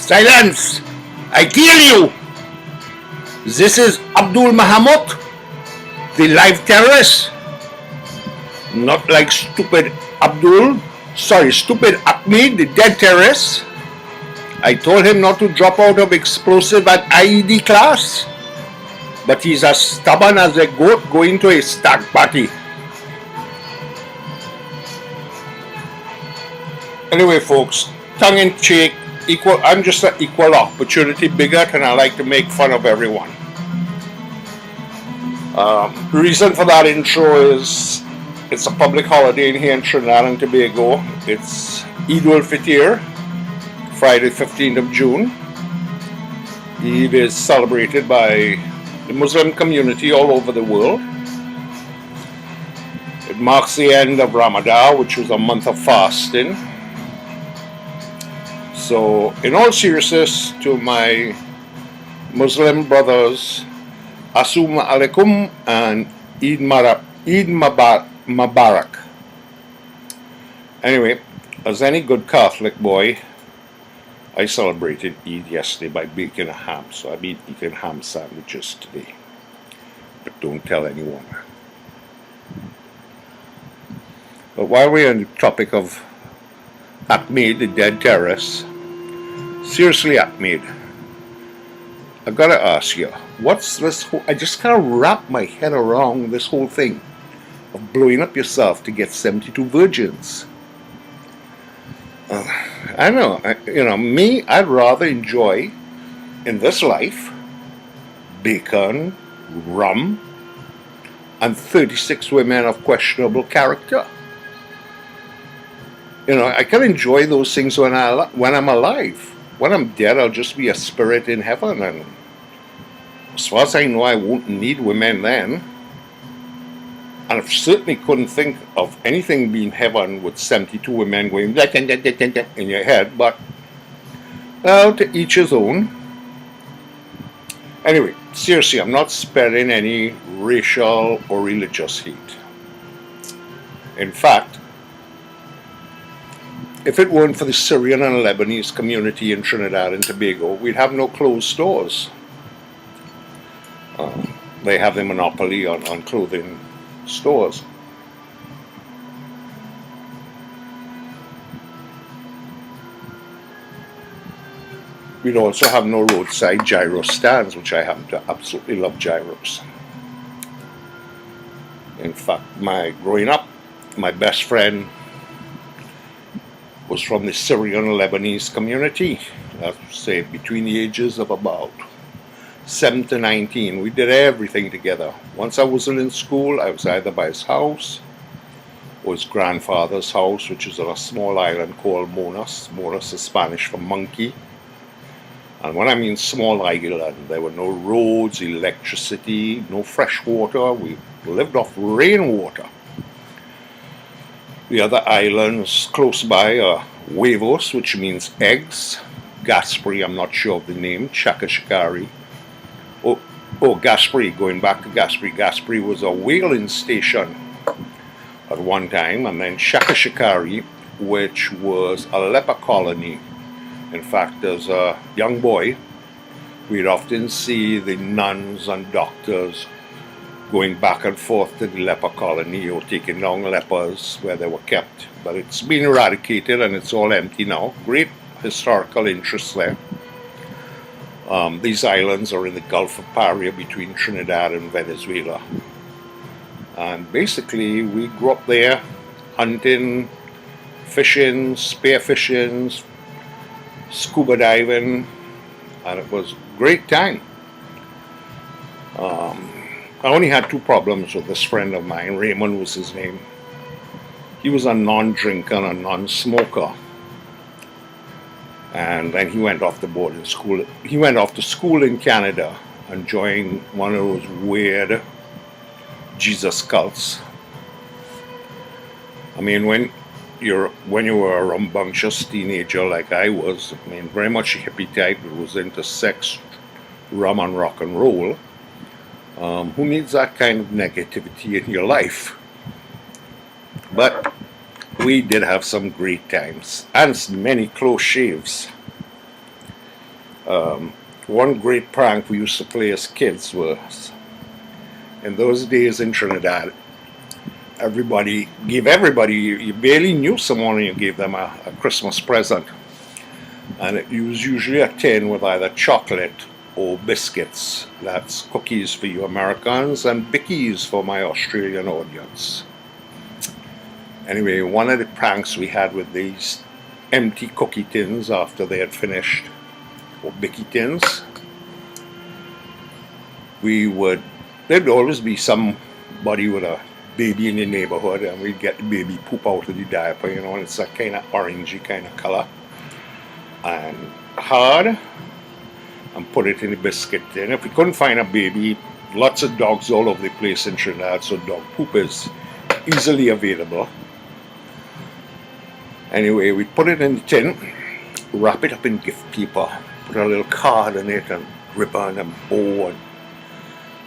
Silence! I kill you! This is Abdul Mahamut, the live terrorist. Not like stupid stupid Ahmed, the dead terrorist. I told him not to drop out of explosive at IED class, but he's as stubborn as a goat going to a stag party. Anyway, folks, tongue in cheek, I'm just an equal opportunity bigot, and I like to make fun of everyone. The reason for that intro is it's a public holiday in here in Trinidad and Tobago. It's Eid al-Fitr, Friday 15th of June. Eid is celebrated by the Muslim community all over the world. It marks the end of Ramadan, which was a month of fasting. So, in all seriousness, to my Muslim brothers, Assalamu alaikum and Eid Mubarak. Anyway, as any good Catholic boy, I celebrated Eid yesterday by baking a ham, so I've been eating ham sandwiches today. But don't tell anyone. But while we're on the topic of Ahmed, the dead terrorist, seriously, Ahmed, I gotta ask you, what's this whole, I just can't wrap my head around this whole thing of blowing up yourself to get 72 virgins. I know, me, I'd rather enjoy in this life bacon, rum, and 36 women of questionable character. I can enjoy those things when I'm alive. When I'm dead, I'll just be a spirit in heaven, and as far as I know, I won't need women then. And I certainly couldn't think of anything being heaven with 72 women going in your head, but, well, to each his own. Anyway, seriously, I'm not sparing any racial or religious hate. In fact, if it weren't for the Syrian and Lebanese community in Trinidad and Tobago, we'd have no closed stores. They have the monopoly on clothing stores. We'd also have no roadside gyro stands, which I happen to absolutely love gyros. In fact, growing up, my best friend was from the Syrian and Lebanese community. I'd say between the ages of about 7 to 19. We did everything together. Once I wasn't in school, I was either by his house or his grandfather's house, which is on a small island called Monas. Monas is Spanish for monkey. And when I mean small island, there were no roads, electricity, no fresh water. We lived off rainwater. The other islands close by are Huevos, which means eggs. Gaspri, I'm not sure of the name. Chakashikari. Oh, Gaspri, going back to Gaspri. Gaspri was a whaling station at one time. And then Chakashikari, which was a leper colony. In fact, as a young boy, we'd often see the nuns and doctors going back and forth to the leper colony or taking down lepers where they were kept. But it's been eradicated and it's all empty now. Great historical interest there. These islands are in the Gulf of Paria between Trinidad and Venezuela. And basically, we grew up there hunting, fishing, spearfishing, scuba diving, and it was a great time. I only had two problems with this friend of mine. Raymond was his name. He was a non-drinker and a non-smoker. And then he went off to boarding school. He went off to school in Canada and joined one of those weird Jesus cults. I mean, when you were a rambunctious teenager like I was, I mean, very much a hippie type that was into sex, rum, and rock and roll. Who needs that kind of negativity in your life? But we did have some great times and many close shaves. One great prank we used to play as kids was, in those days in Trinidad, you barely knew someone and you gave them a Christmas present. And it was usually a tin with either chocolate or biscuits. That's cookies for you Americans and bickies for my Australian audience. Anyway, one of the pranks we had with these empty cookie tins after they had finished, or bicky tins, there'd always be somebody with a baby in the neighborhood, and we'd get the baby poop out of the diaper, and it's a kind of orangey kind of color and hard, and put it in the biscuit tin. If we couldn't find a baby, lots of dogs all over the place in Trinidad, so dog poop is easily available. Anyway, we put it in the tin, wrap it up in gift paper, put a little card in it and ribbon and bow,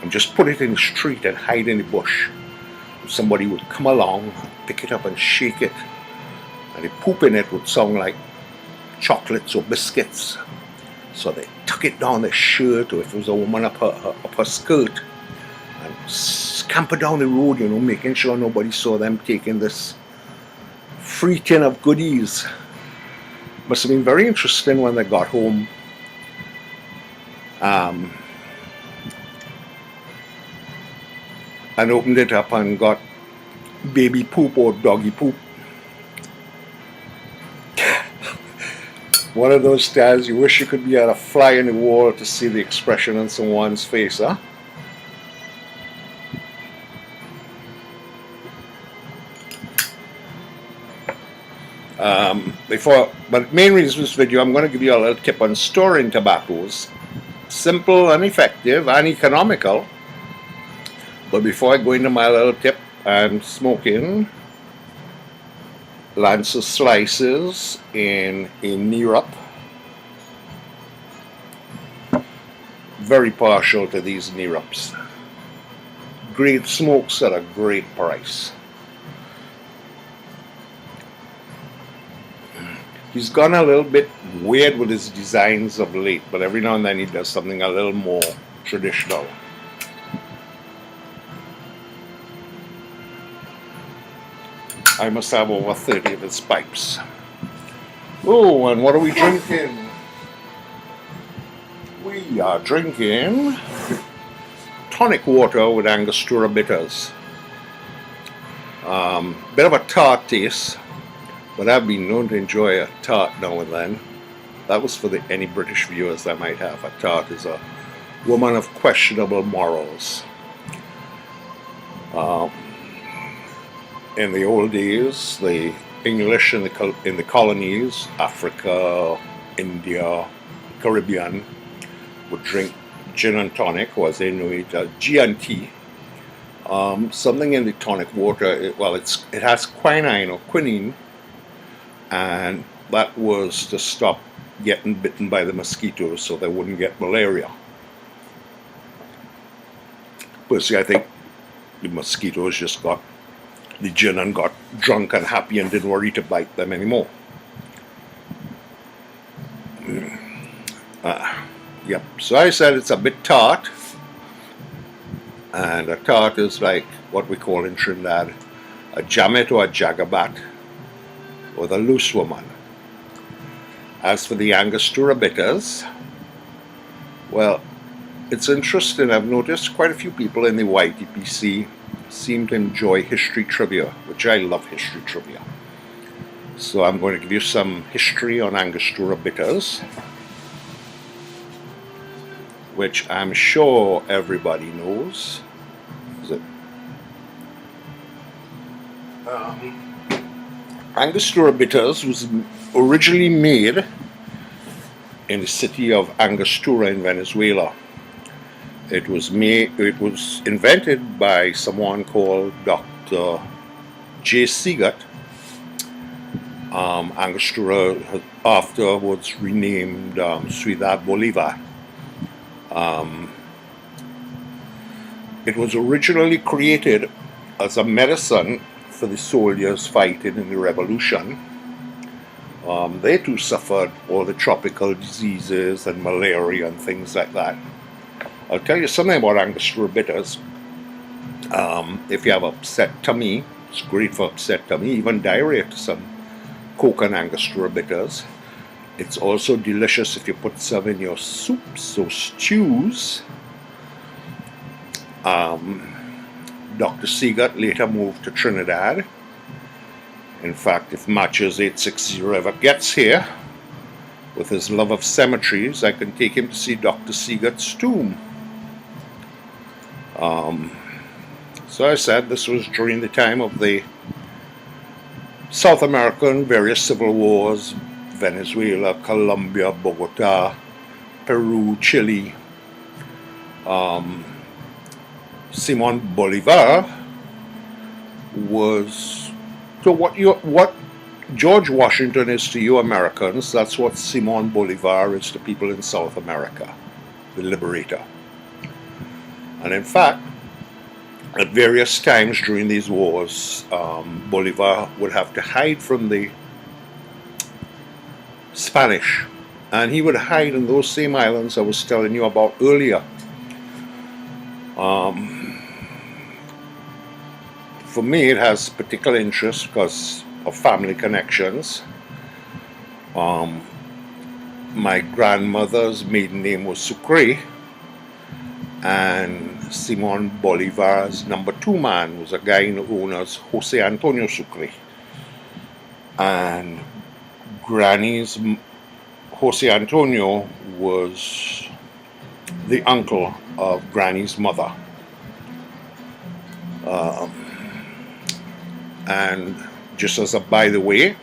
and just put it in the street and hide in the bush. Somebody would come along, pick it up and shake it, and the poop in it would sound like chocolates or biscuits. So they tuck it down their shirt, or if it was a woman, up her skirt, and scamper down the road, making sure nobody saw them taking this free tin of goodies. Must have been very interesting when they got home. And opened it up and got baby poop or doggy poop. One of those times you wish you could be at a fly in the wall to see the expression on someone's face, huh? But main reason for this video, I'm going to give you a little tip on storing tobaccos. Simple and effective and economical. But before I go into my little tip, I'm smoking Lancer Slices in a Neerup. Very partial to these Neerups. Great smokes at a great price. He's gone a little bit weird with his designs of late, but every now and then he does something a little more traditional. I must have over 30 of his pipes. Oh, and what are we drinking? We are drinking tonic water with Angostura bitters. Bit of a tart taste, but I've been known to enjoy a tart now and then. That was for any British viewers that might have. A tart is a woman of questionable morals. In the old days, the English in the colonies, Africa, India, Caribbean, would drink gin and tonic, or as they know it, G&T. Something in the tonic water, it has quinine or quinine, and that was to stop getting bitten by the mosquitoes so they wouldn't get malaria. Personally, I think the mosquitoes just got the gin and got drunk and happy and didn't worry to bite them anymore. Yep, so I said it's a bit tart, and a tart is like what we call in Trinidad a jammet or a jagabat, or the loose woman. As for the Angostura bitters, well, it's interesting. I've noticed quite a few people in the YTPC seem to enjoy history trivia, which I love history trivia. So I'm going to give you some history on Angostura bitters, which I'm sure everybody knows. Angostura bitters was originally made in the city of Angostura in Venezuela. It was invented by someone called Dr. J. Seagat. Angostura afterwards renamed Ciudad Bolivar. It was originally created as a medicine for the soldiers fighting in the revolution. They too suffered all the tropical diseases and malaria and things like that. I'll tell you something about Angostura bitters. If you have upset tummy, it's great for upset tummy, even diarrhea to some Coke and Angostura bitters. It's also delicious if you put some in your soups or stews. Dr. Seagut later moved to Trinidad. In fact, if Matches 860 ever gets here, with his love of cemeteries, I can take him to see Dr. Seagut's tomb. So I said this was during the time of the South American various civil wars, Venezuela, Colombia, Bogota, Peru, Chile. Simon Bolivar was to what George Washington is to you Americans. That's what Simon Bolivar is to people in South America, the liberator. And in fact, at various times during these wars, Bolivar would have to hide from the Spanish, and he would hide in those same islands I was telling you about earlier. For me, it has particular interest because of family connections. My grandmother's maiden name was Sucre, and Simon Bolivar's number 2 man was a guy known as Jose Antonio Sucre. And Granny's Jose Antonio was the uncle of Granny's mother. And just as a by the way,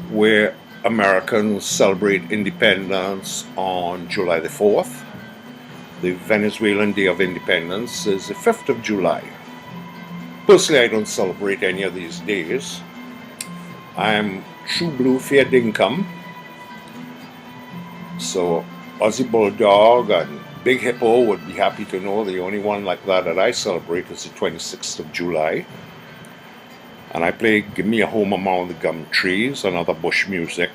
where Americans celebrate independence on July the 4th, the Venezuelan Day of Independence is the 5th of July. Personally, I don't celebrate any of these days. I'm true blue fair dinkum. So Aussie BullDog and Big Hippo would be happy to know the only one like that I celebrate is the 26th of July. And I play Give Me a Home Among the Gum Trees and other bush music.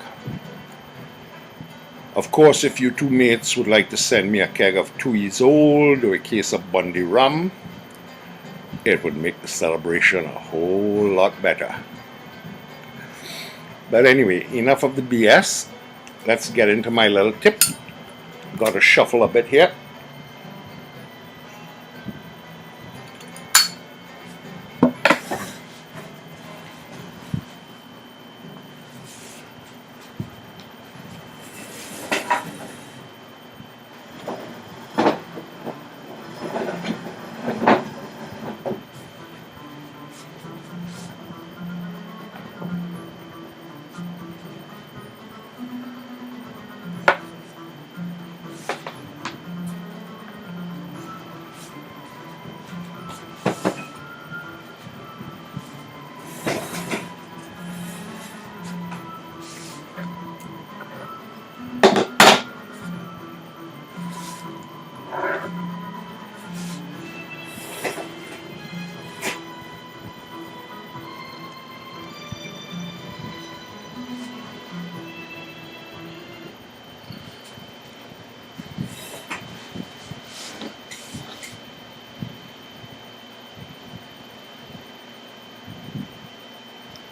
Of course, if you two mates would like to send me a keg of 2 years old or a case of Bundy rum, it would make the celebration a whole lot better. But anyway, enough of the BS. Let's get into my little tip. Got to shuffle a bit here.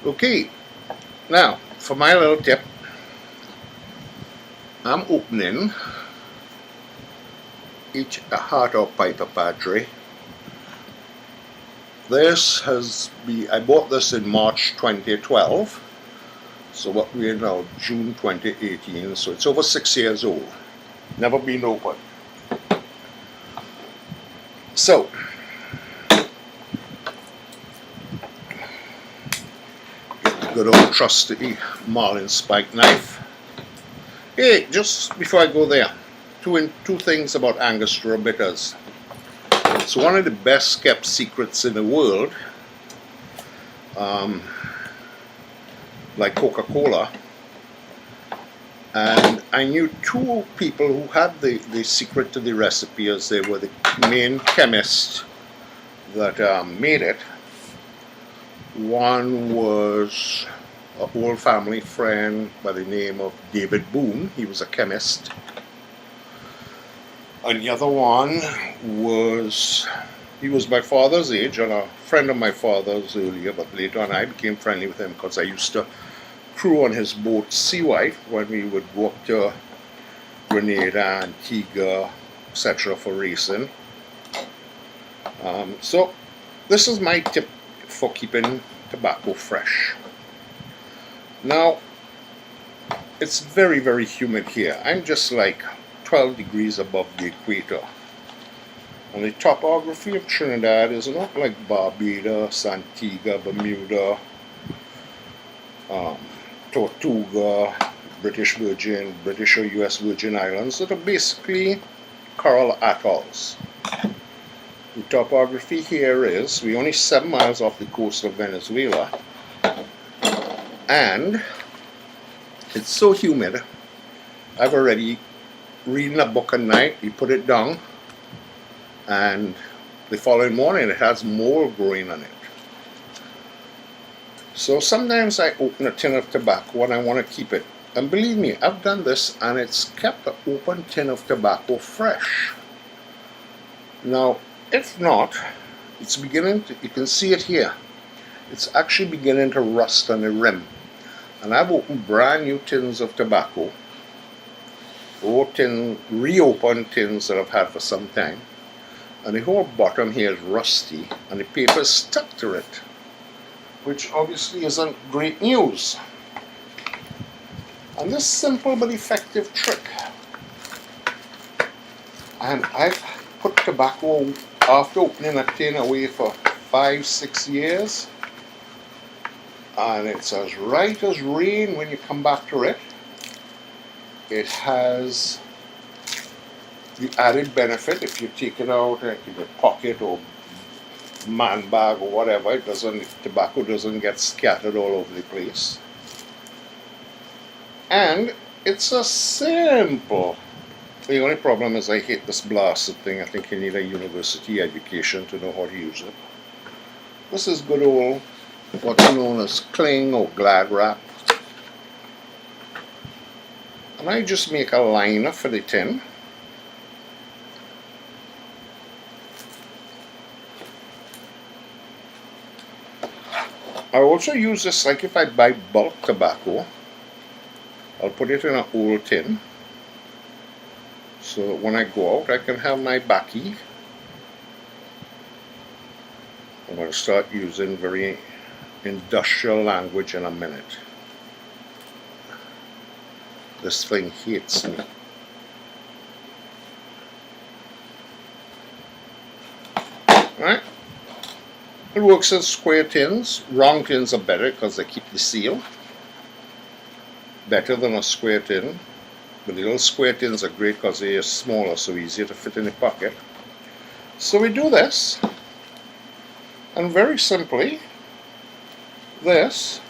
Okay, now for my little tip, I'm opening each a heart or pipe of Padre. This I bought this in March 2012, so what we're now, June 2018, so it's over 6 years old. Never been opened. So, good old trusty Marlin spike knife. Hey, just before I go there, two things about Angostura bitters. It's one of the best kept secrets in the world, like Coca-Cola. And I knew 2 people who had the secret to the recipe, as they were the main chemist that made it. One was an old family friend by the name of David Boone. He was a chemist. And the other one was, he was my father's age and a friend of my father's earlier, but later on I became friendly with him because I used to crew on his boat Sea White when we would go up to Grenada, Antigua, etc. for racing. So this is my tip for keeping tobacco fresh. Now, it's very, very humid here. I'm just like 12 degrees above the equator. And the topography of Trinidad is not like Barbados, Antigua, Bermuda, Tortuga, British Virgin, British or US Virgin Islands that are basically coral atolls. The topography here is, we're only 7 miles off the coast of Venezuela, and it's so humid. I've already reading a book at night, you put it down, and the following morning it has mold growing on it. So sometimes I open a tin of tobacco and I want to keep it. And believe me, I've done this and it's kept an open tin of tobacco fresh. Now, if not, it's beginning to, you can see it here. It's actually beginning to rust on the rim. And I've opened brand new tins of tobacco, or reopened tins that I've had for some time. And the whole bottom here is rusty and the paper is stuck to it, which obviously isn't great news. And this simple but effective trick, and I've put tobacco after opening a tin away for 5-6 years, and it's as right as rain when you come back to it. It has the added benefit, if you take it out in your pocket or man bag or whatever, it doesn't, tobacco doesn't get scattered all over the place. And it's a simple, the only problem is I hate this blasted thing. I think you need a university education to know how to use it. This is good old, what's known as cling or glad wrap. And I just make a liner for the tin. I also use this, like if I buy bulk tobacco, I'll put it in an old tin, so when I go out I can have my baccy. I'm going to start using very industrial language in a minute. This thing hates me. Alright, it works in square tins. Round tins are better because they keep the seal better than a square tin, but the little square tins are great because they are smaller, so easier to fit in the pocket. So we do this, and very simply, this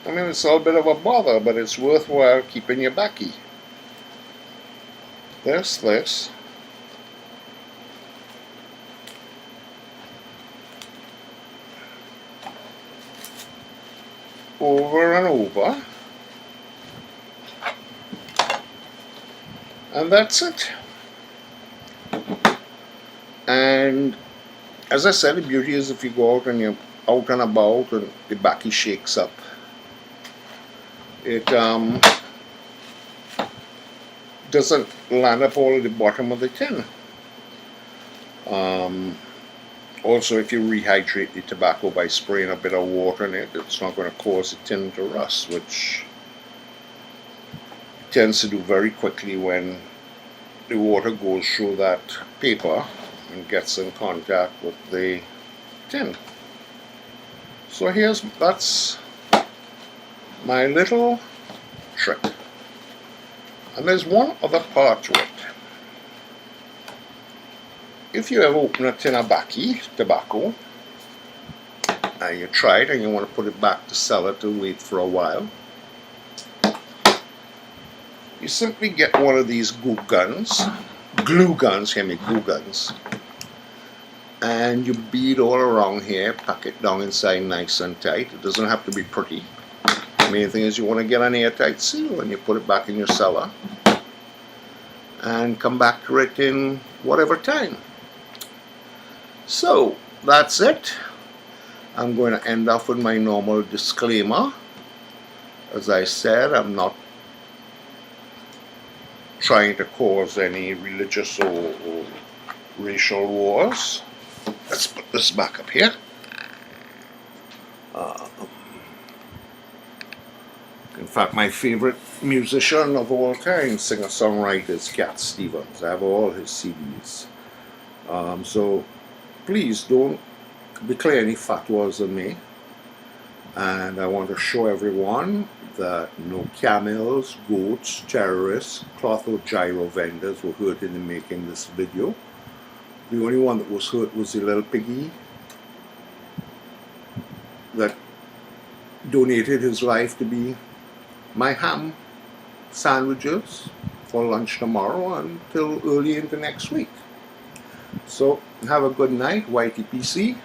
I mean, it's a bit of a bother, but it's worthwhile keeping your baccy. This, over and over, and that's it. And as I said, the beauty is if you go out and you're out and about and the baccy shakes up, it doesn't land up all at the bottom of the tin. Also, if you rehydrate the tobacco by spraying a bit of water in it, it's not going to cause the tin to rust, which it tends to do very quickly when the water goes through that paper and gets in contact with the tin. So that's my little trick. And there's one other part to it. If you ever open a tin of baccy, tobacco, and you try it and you want to put it back to sell it to wait for a while, you simply get one of these glue guns, and you bead all around here, pack it down inside nice and tight. It doesn't have to be pretty. The main thing is you want to get an airtight seal, and you put it back in your cellar and come back to it in whatever time. So that's it. I'm going to end off with my normal disclaimer. As I said, I'm not trying to cause any religious or racial wars. Let's put this back up here. In fact, my favorite musician of all time, singer-songwriter, is Cat Stevens. I have all his CDs. So please don't declare any fatwas on me. And I want to show everyone that no camels, goats, terrorists, cloth or gyro vendors were hurt in making this video. The only one that was hurt was the little piggy that donated his life to be my ham sandwiches for lunch tomorrow until early into next week. So have a good night, YTPC.